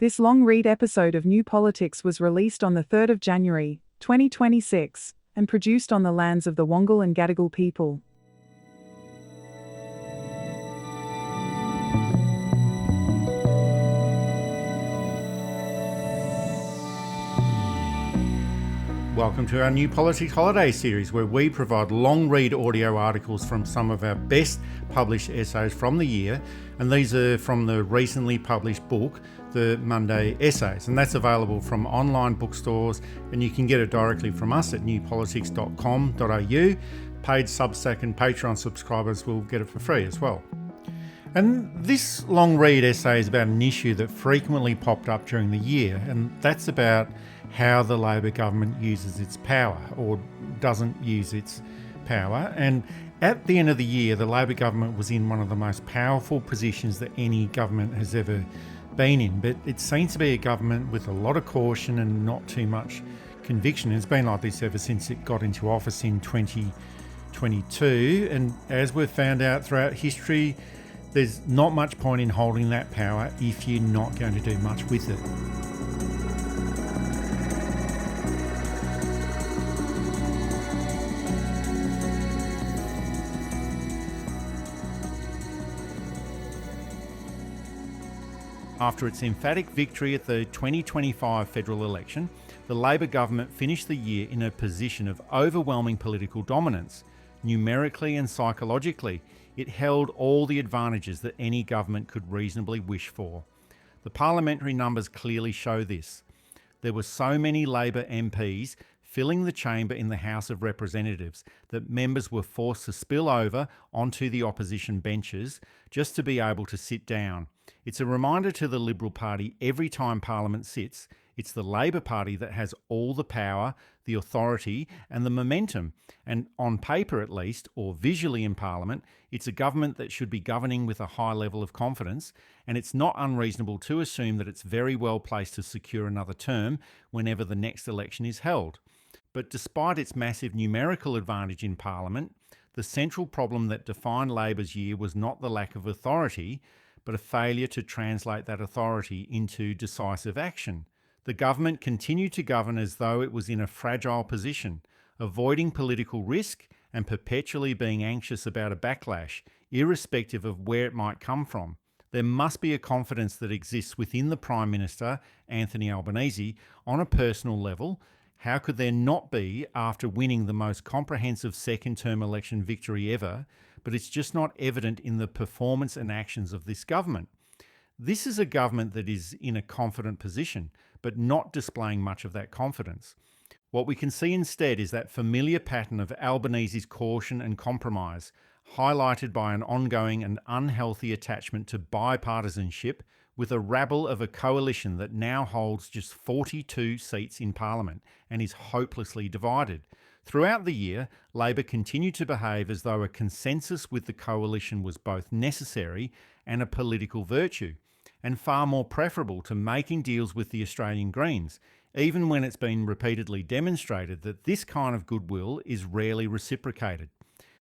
This long-read episode of New Politics was released on the 3rd of January, 2026, and produced on the lands of the Wangal and Gadigal people. Welcome to our New Politics Holiday series, where we provide long-read audio articles from some of our best published essays from the year, and these are from the recently published book, The Monday Essays, and that's available from online bookstores, and you can get it directly from us at newpolitics.com.au. Paid Substack and Patreon subscribers will get it for free as well. And this long-read essay is about an issue that frequently popped up during the year, and that's about how the Labor government uses its power or doesn't use its power. And at the end of the year, the Labor government was in one of the most powerful positions that any government has ever been in. But it seems to be a government with a lot of caution and not too much conviction. It's been like this ever since it got into office in 2022. And as we've found out throughout history, there's not much point in holding that power if you're not going to do much with it. After its emphatic victory at the 2025 federal election, the Labor government finished the year in a position of overwhelming political dominance. Numerically and psychologically, it held all the advantages that any government could reasonably wish for. The parliamentary numbers clearly show this. There were so many Labor MPs filling the chamber in the House of Representatives that members were forced to spill over onto the opposition benches just to be able to sit down. It's a reminder to the Liberal Party every time Parliament sits, it's the Labor Party that has all the power, the authority and the momentum. And on paper at least, or visually in Parliament, it's a government that should be governing with a high level of confidence, and it's not unreasonable to assume that it's very well placed to secure another term whenever the next election is held. But despite its massive numerical advantage in Parliament, the central problem that defined Labor's year was not the lack of authority, but a failure to translate that authority into decisive action. The government continued to govern as though it was in a fragile position, avoiding political risk and perpetually being anxious about a backlash, irrespective of where it might come from. There must be a confidence that exists within the Prime Minister, Anthony Albanese, on a personal level. How could there not be after winning the most comprehensive second-term election victory ever? But it's just not evident in the performance and actions of this government. This is a government that is in a confident position, but not displaying much of that confidence. What we can see instead is that familiar pattern of Albanese's caution and compromise, highlighted by an ongoing and unhealthy attachment to bipartisanship, with a rabble of a coalition that now holds just 42 seats in Parliament and is hopelessly divided. Throughout the year, Labor continued to behave as though a consensus with the coalition was both necessary and a political virtue, and far more preferable to making deals with the Australian Greens, even when it's been repeatedly demonstrated that this kind of goodwill is rarely reciprocated.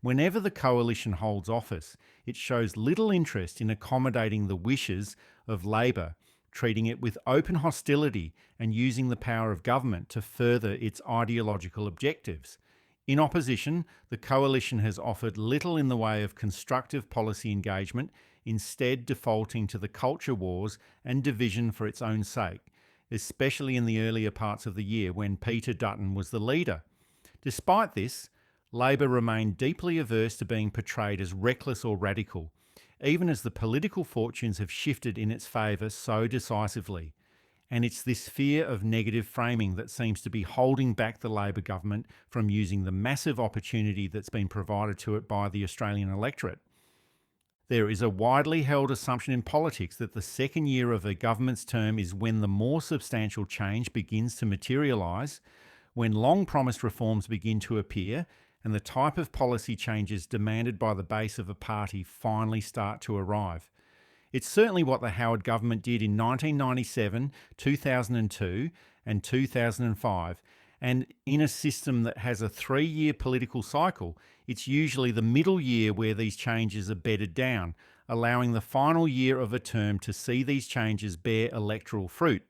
Whenever the coalition holds office, it shows little interest in accommodating the wishes of Labor, treating it with open hostility and using the power of government to further its ideological objectives. In opposition, the coalition has offered little in the way of constructive policy engagement, instead defaulting to the culture wars and division for its own sake, especially in the earlier parts of the year when Peter Dutton was the leader. Despite this, Labor remained deeply averse to being portrayed as reckless or radical, even as the political fortunes have shifted in its favour so decisively. And it's this fear of negative framing that seems to be holding back the Labor government from using the massive opportunity that's been provided to it by the Australian electorate. There is a widely held assumption in politics that the second year of a government's term is when the more substantial change begins to materialise, when long-promised reforms begin to appear, and the type of policy changes demanded by the base of a party finally start to arrive. It's certainly what the Howard government did in 1997, 2002 and 2005, and in a system that has a 3-year political cycle, it's usually the middle year where these changes are bedded down, allowing the final year of a term to see these changes bear electoral fruit,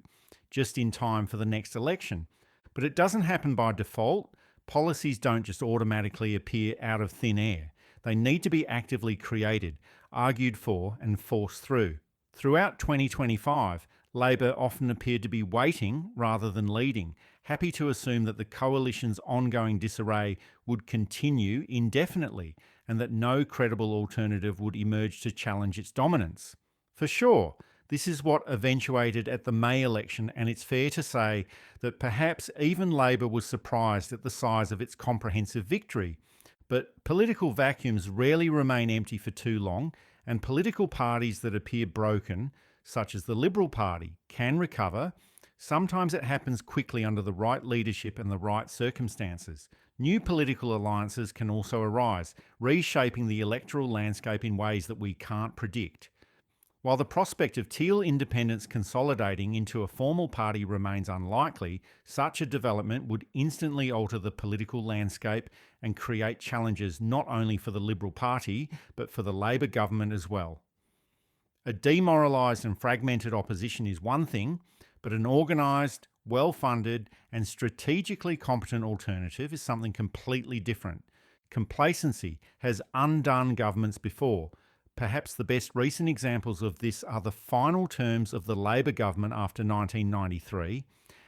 just in time for the next election. But it doesn't happen by default. Policies don't just automatically appear out of thin air. They need to be actively created, argued for, and forced through. Throughout 2025, Labor often appeared to be waiting rather than leading, happy to assume that the coalition's ongoing disarray would continue indefinitely and that no credible alternative would emerge to challenge its dominance. For sure, this is what eventuated at the May election, and it's fair to say that perhaps even Labor was surprised at the size of its comprehensive victory. But political vacuums rarely remain empty for too long, and political parties that appear broken, such as the Liberal Party, can recover. Sometimes it happens quickly under the right leadership and the right circumstances. New political alliances can also arise, reshaping the electoral landscape in ways that we can't predict. While the prospect of Teal independents consolidating into a formal party remains unlikely, such a development would instantly alter the political landscape and create challenges not only for the Liberal Party, but for the Labor government as well. A demoralised and fragmented opposition is one thing, but an organised, well-funded and strategically competent alternative is something completely different. Complacency has undone governments before. Perhaps the best recent examples of this are the final terms of the Labor government after 1993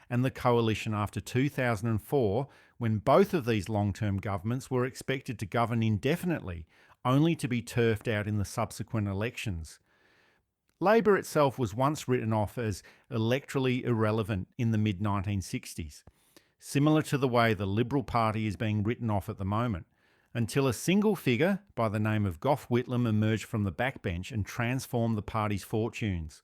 and the coalition after 2004, when both of these long-term governments were expected to govern indefinitely, only to be turfed out in the subsequent elections. Labor itself was once written off as electorally irrelevant in the mid-1960s, similar to the way the Liberal Party is being written off at the moment, until a single figure by the name of Gough Whitlam emerged from the backbench and transformed the party's fortunes.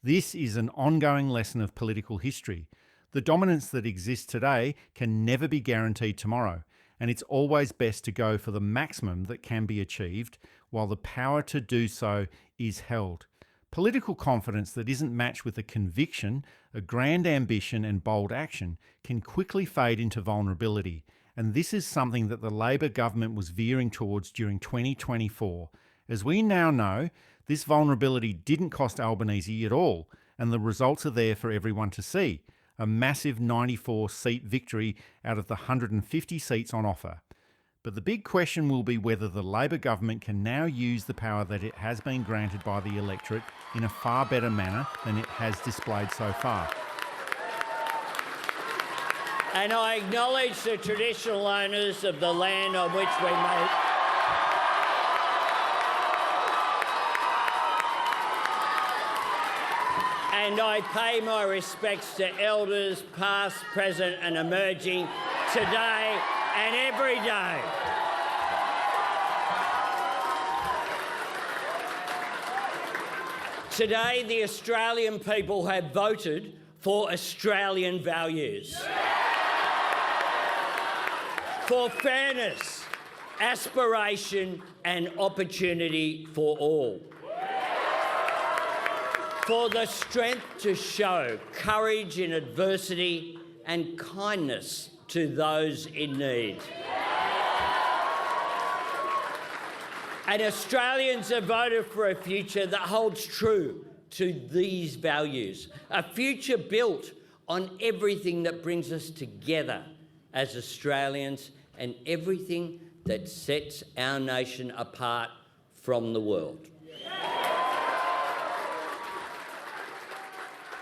This is an ongoing lesson of political history. The dominance that exists today can never be guaranteed tomorrow, and it's always best to go for the maximum that can be achieved while the power to do so is held. Political confidence that isn't matched with a conviction, a grand ambition and bold action can quickly fade into vulnerability, and this is something that the Labor government was veering towards during 2024. As we now know, this vulnerability didn't cost Albanese at all, and the results are there for everyone to see. A massive 94-seat victory out of the 150 seats on offer. But the big question will be whether the Labor government can now use the power that it has been granted by the electorate in a far better manner than it has displayed so far. And I acknowledge the traditional owners of the land on which we may... And I pay my respects to elders past, present and emerging today and every day. Today, the Australian people have voted for Australian values. For fairness, aspiration and opportunity for all. For the strength to show courage in adversity and kindness to those in need. And Australians have voted for a future that holds true to these values, a future built on everything that brings us together as Australians and everything that sets our nation apart from the world.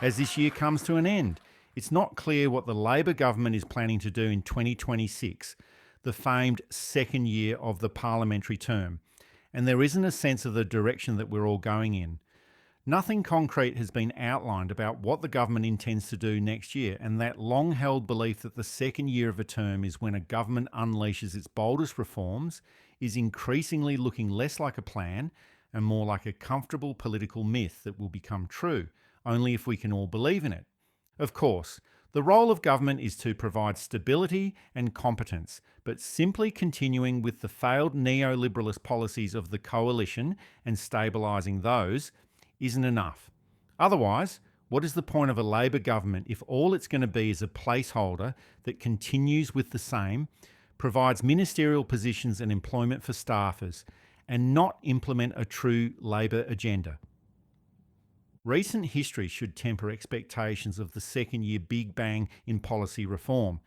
As this year comes to an end, it's not clear what the Labor government is planning to do in 2026, the famed second year of the parliamentary term, and there isn't a sense of the direction that we're all going in. Nothing concrete has been outlined about what the government intends to do next year, and that long-held belief that the second year of a term is when a government unleashes its boldest reforms is increasingly looking less like a plan and more like a comfortable political myth that will become true, only if we can all believe in it. Of course, the role of government is to provide stability and competence, but simply continuing with the failed neoliberalist policies of the coalition and stabilising those isn't enough. Otherwise, what is the point of a Labor government if all it's going to be is a placeholder that continues with the same, provides ministerial positions and employment for staffers, and not implement a true Labor agenda. Recent history should temper expectations of the second-year big bang in policy reform.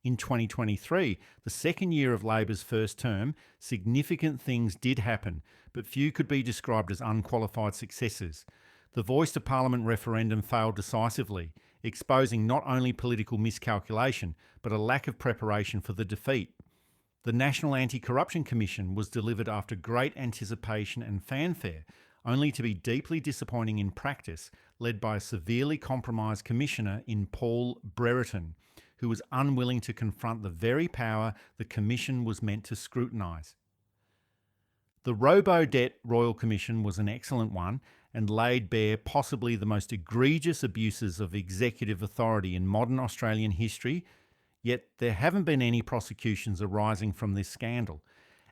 In 2023, the second year of Labor's first term, significant things did happen, but few could be described as unqualified successes. The voice to Parliament referendum failed decisively, exposing not only political miscalculation, but a lack of preparation for the defeat. The National Anti-Corruption Commission was delivered after great anticipation and fanfare, only to be deeply disappointing in practice, led by a severely compromised commissioner in Paul Brereton, who was unwilling to confront the very power the Commission was meant to scrutinise. The Robo-Debt Royal Commission was an excellent one and laid bare possibly the most egregious abuses of executive authority in modern Australian history, yet there haven't been any prosecutions arising from this scandal.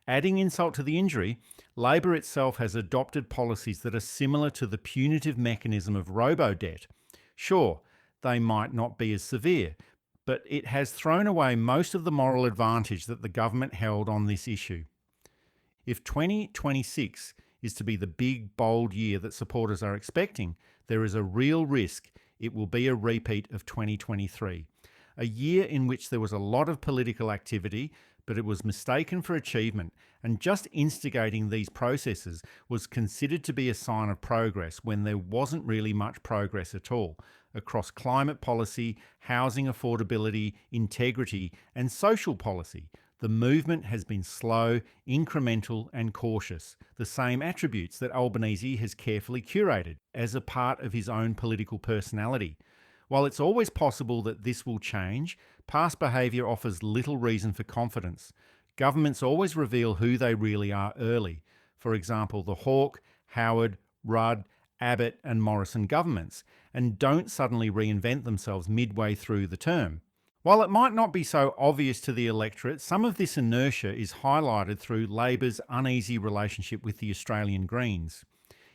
Adding insult to the injury, Labor itself has adopted policies that are similar to the punitive mechanism of robo-debt. Sure, they might not be as severe, but it has thrown away most of the moral advantage that the government held on this issue. If 2026 is to be the big, bold year that supporters are expecting, there is a real risk it will be a repeat of 2023. A year in which there was a lot of political activity, but it was mistaken for achievement, and just instigating these processes was considered to be a sign of progress when there wasn't really much progress at all, across climate policy, housing affordability, integrity, and social policy. The movement has been slow, incremental, and cautious, the same attributes that Albanese has carefully curated as a part of his own political personality. While it's always possible that this will change, past behaviour offers little reason for confidence. Governments always reveal who they really are early. For example, the Hawke, Howard, Rudd, Abbott and Morrison governments, and don't suddenly reinvent themselves midway through the term. While it might not be so obvious to the electorate, some of this inertia is highlighted through Labor's uneasy relationship with the Australian Greens.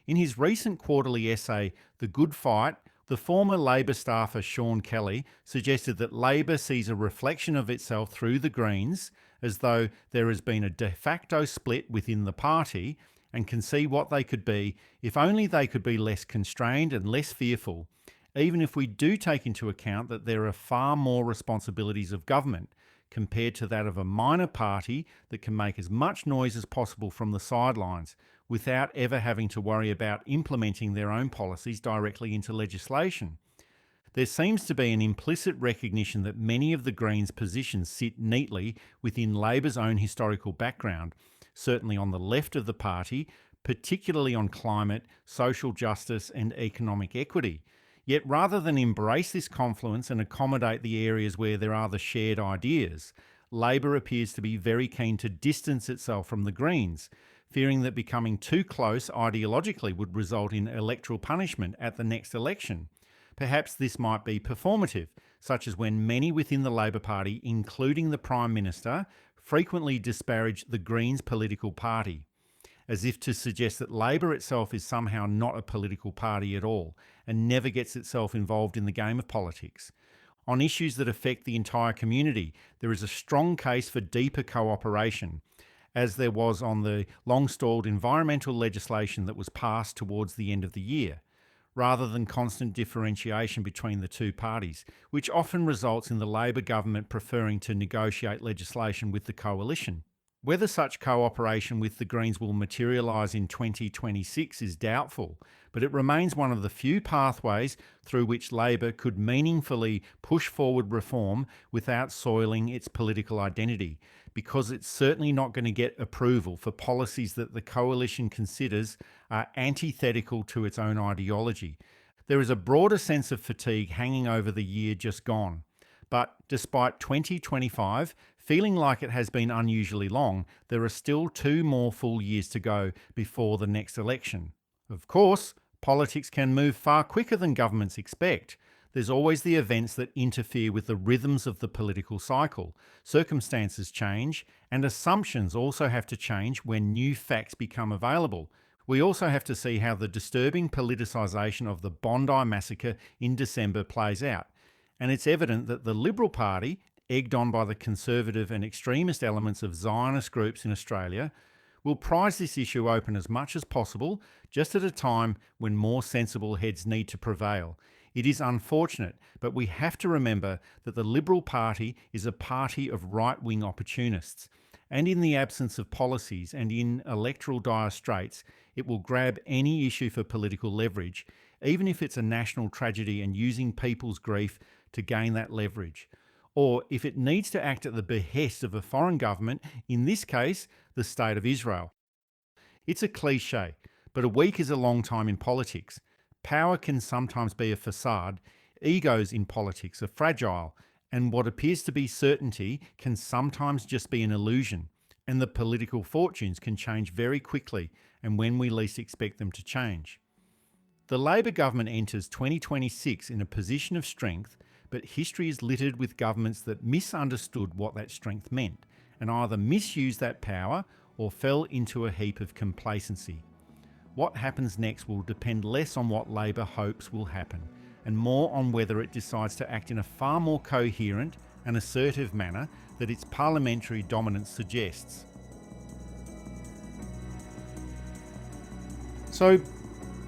In his recent quarterly essay, The Good Fight, the former Labor staffer Sean Kelly suggested that Labor sees a reflection of itself through the Greens, as though there has been a de facto split within the party, and can see what they could be if only they could be less constrained and less fearful, even if we do take into account that there are far more responsibilities of government compared to that of a minor party that can make as much noise as possible from the sidelines without ever having to worry about implementing their own policies directly into legislation. There seems to be an implicit recognition that many of the Greens' positions sit neatly within Labor's own historical background, certainly on the left of the party, particularly on climate, social justice and economic equity. Yet rather than embrace this confluence and accommodate the areas where there are the shared ideas, Labor appears to be very keen to distance itself from the Greens, fearing that becoming too close ideologically would result in electoral punishment at the next election. Perhaps this might be performative, such as when many within the Labor Party, including the Prime Minister, frequently disparage the Greens political party, as if to suggest that Labor itself is somehow not a political party at all and never gets itself involved in the game of politics. On issues that affect the entire community, there is a strong case for deeper cooperation, as there was on the long-stalled environmental legislation that was passed towards the end of the year, rather than constant differentiation between the two parties, which often results in the Labor government preferring to negotiate legislation with the coalition. Whether such cooperation with the Greens will materialise in 2026 is doubtful, but it remains one of the few pathways through which Labor could meaningfully push forward reform without soiling its political identity, because it's certainly not going to get approval for policies that the coalition considers are antithetical to its own ideology. There is a broader sense of fatigue hanging over the year just gone. But despite 2025 feeling like it has been unusually long, there are still 2 more full years to go before the next election. Of course, politics can move far quicker than governments expect. There's always the events that interfere with the rhythms of the political cycle. Circumstances change, and assumptions also have to change when new facts become available. We also have to see how the disturbing politicisation of the Bondi massacre in December plays out. And it's evident that the Liberal Party, egged on by the conservative and extremist elements of Zionist groups in Australia, We'll prize this issue open as much as possible, just at a time when more sensible heads need to prevail. It is unfortunate, but we have to remember that the Liberal Party is a party of right-wing opportunists. And in the absence of policies and in electoral dire straits, it will grab any issue for political leverage, even if it's a national tragedy and using people's grief to gain that leverage. Or if it needs to act at the behest of a foreign government, in this case, the State of Israel. It's a cliche, but a week is a long time in politics. Power can sometimes be a facade, egos in politics are fragile, and what appears to be certainty can sometimes just be an illusion, and the political fortunes can change very quickly and when we least expect them to change. The Labor government enters 2026 in a position of strength, but history is littered with governments that misunderstood what that strength meant and either misused that power or fell into a heap of complacency. What happens next will depend less on what Labor hopes will happen and more on whether it decides to act in a far more coherent and assertive manner that its parliamentary dominance suggests. So,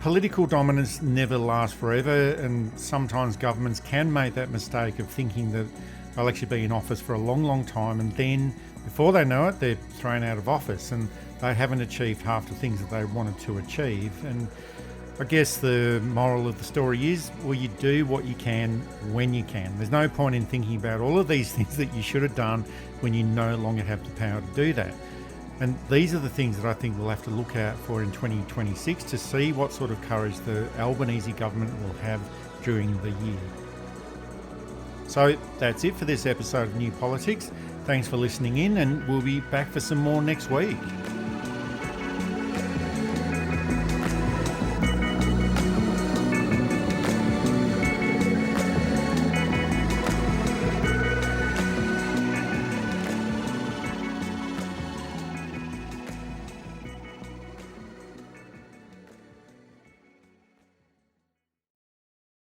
political dominance never lasts forever, and sometimes governments can make that mistake of thinking that they'll actually be in office for a long, long time, and then before they know it, they're thrown out of office and they haven't achieved half the things that they wanted to achieve. And I guess the moral of the story is, well, you do what you can when you can. There's no point in thinking about all of these things that you should have done when you no longer have the power to do that. And these are the things that I think we'll have to look out for in 2026 to see what sort of courage the Albanese government will have during the year. So that's it for this episode of New Politics. Thanks for listening in, and we'll be back for some more next week.